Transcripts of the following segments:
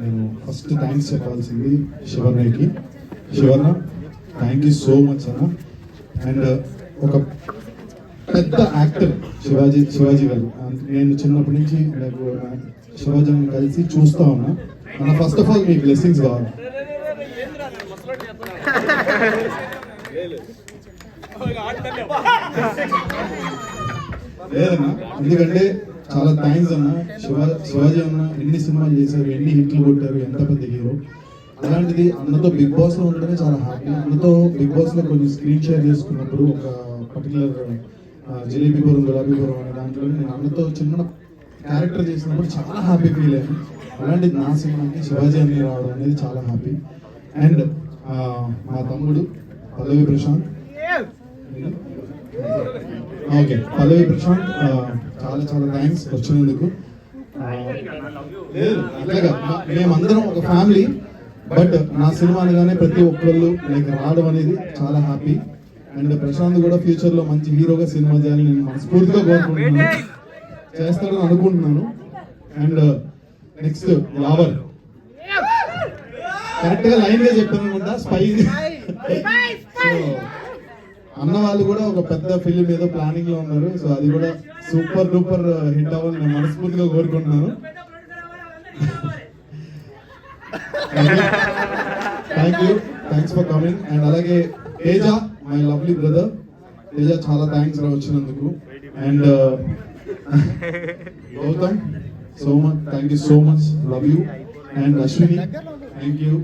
నేను first thanks చెప్పాల్సింది శివర్ణకి. శివర్ణ, thank you so much అన్న. అండ్ ఒక పెద్ద యాక్టర్ శివాజీ గారు. నేను చిన్నప్పటి నుంచి నాకు శివాజీని కలిసి చూస్తా ఉన్నా. మన first of all me blessings కావాలి. లేదన్నా, ఎందుకంటే చాలా థ్యాంక్స్ అన్న. శివాజీ అన్న ఎన్ని సినిమాలు చేశారు, ఎన్ని హిట్లు కొట్టారు, ఎంత పెద్ద హీరో. అలాంటిది అన్నతో బిగ్ బాస్ లో ఉండడమే చాలా హ్యాపీ. అన్నతో బిగ్ బాస్ లో కొంచెం స్క్రీన్ షేర్ చేసుకున్నప్పుడు ఒక పర్టికులర్ జిలేబీపురం గులాబీపురం అనే దాంట్లో నేను అన్నతో చిన్న క్యారెక్టర్ చేసినప్పుడు చాలా హ్యాపీ ఫీల్ అయ్యాను. అలాంటిది నా సినిమాకి శివాజీ అన్ని రావడం అనేది చాలా హ్యాపీ. అండ్ మా తమ్ముడు పల్లవి ప్రశాంత్, ఓకే పల్లవి ప్రశాంత్, చాలా చాలా థ్యాంక్స్ వచ్చినందుకు. లేదు అట్లాగా మేమందరం ఒక ఫ్యామిలీ, బట్ నా సినిమా అనగానే ప్రతి ఒక్కళ్ళు లైక్ రావడం అనేది చాలా హ్యాపీ. అండ్ ప్రశాంత్ కూడా ఫ్యూచర్ లో మంచి హీరోగా సినిమా చేయాలని నేను మనస్ఫూర్తిగా కోరుకుంటున్నాను, చేస్తాడని అనుకుంటున్నాను. అండ్ నెక్స్ట్ లావర్, కరెక్ట్ గా లైన్ గా చెప్పాను అనుకుంటా, స్పై. అన్న వాళ్ళు కూడా ఒక పెద్ద ఫిలిం ఏదో ప్లానింగ్ లో ఉన్నారు. సో అది కూడా సూపర్ డూపర్ హిట్ అవ్వాలని నేను మనస్ఫూర్తిగా కోరుకుంటున్నాను. Thanks for coming. అండ్ అలాగే Teja, my lovely brother Teja, చాలా థ్యాంక్స్ రా వచ్చినందుకు. And Gautam, so much thank you so much, love you. And Ashwini, thank you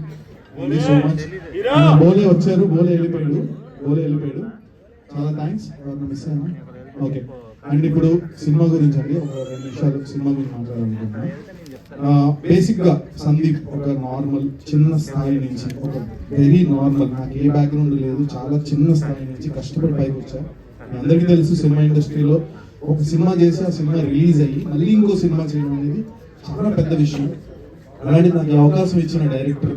so much. బోలే వచ్చారు, బోలే వెళ్ళిపోయాడు, చాలా థ్యాంక్స్. మిస్ అయినా, ఓకే. అండ్ ఇప్పుడు సినిమా గురించి అండి ఒక 2 నిమిషాలు సినిమా గురించి మాట్లాడాలనుకుంటున్నాను. బేసిక్ గా సందీప్ ఒక నార్మల్ చిన్న స్థాయి నుంచి, ఒక వెరీ నార్మల్, నాకు ఏ బ్యాక్గ్రౌండ్ లేదు, చాలా చిన్న స్థాయి నుంచి కష్టపడి పైకి వచ్చా. మీ అందరికీ తెలుసు సినిమా ఇండస్ట్రీలో ఒక సినిమా చేసి ఆ సినిమా రిలీజ్ అయ్యి మళ్ళీ ఇంకో సినిమా చేయడం అనేది చాలా పెద్ద విషయం. అలాంటి నాకు అవకాశం ఇచ్చిన డైరెక్టర్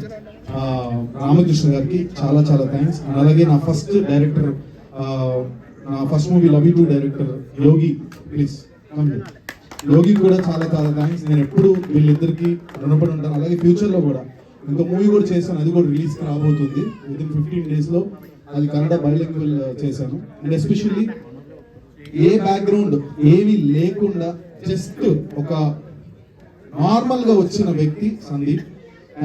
రామకృష్ణ గారికి చాలా చాలా థ్యాంక్స్. అలాగే నా ఫస్ట్ డైరెక్టర్, నా first movie love you too director Yogi, please Yogi కూడా చాలా చాలా థ్యాంక్స్. నేను ఎప్పుడు వీళ్ళిద్దరికి రుణపడి ఉంటాను. అలాగే ఫ్యూచర్ లో కూడా ఇంకో మూవీ కూడా చేశాను, అది కూడా రిలీజ్ రాబోతుంది వితిన్ 15 days లో. అది కన్నడ బైలింగ్వల్ చేశాను. అండ్ ఎస్పెషల్లీ ఏ బ్యాక్గ్రౌండ్ ఏమీ లేకుండా జస్ట్ ఒక నార్మల్ గా వచ్చిన వ్యక్తి సందీప్.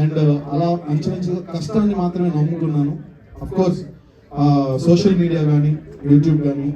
అండ్ అలా అంచెలంచెలుగా కష్టాన్ని మాత్రమే నమ్ముకున్నాను. అఫ్ కోర్స్ సోషల్ మీడియా కానీ యూట్యూబ్ కానీ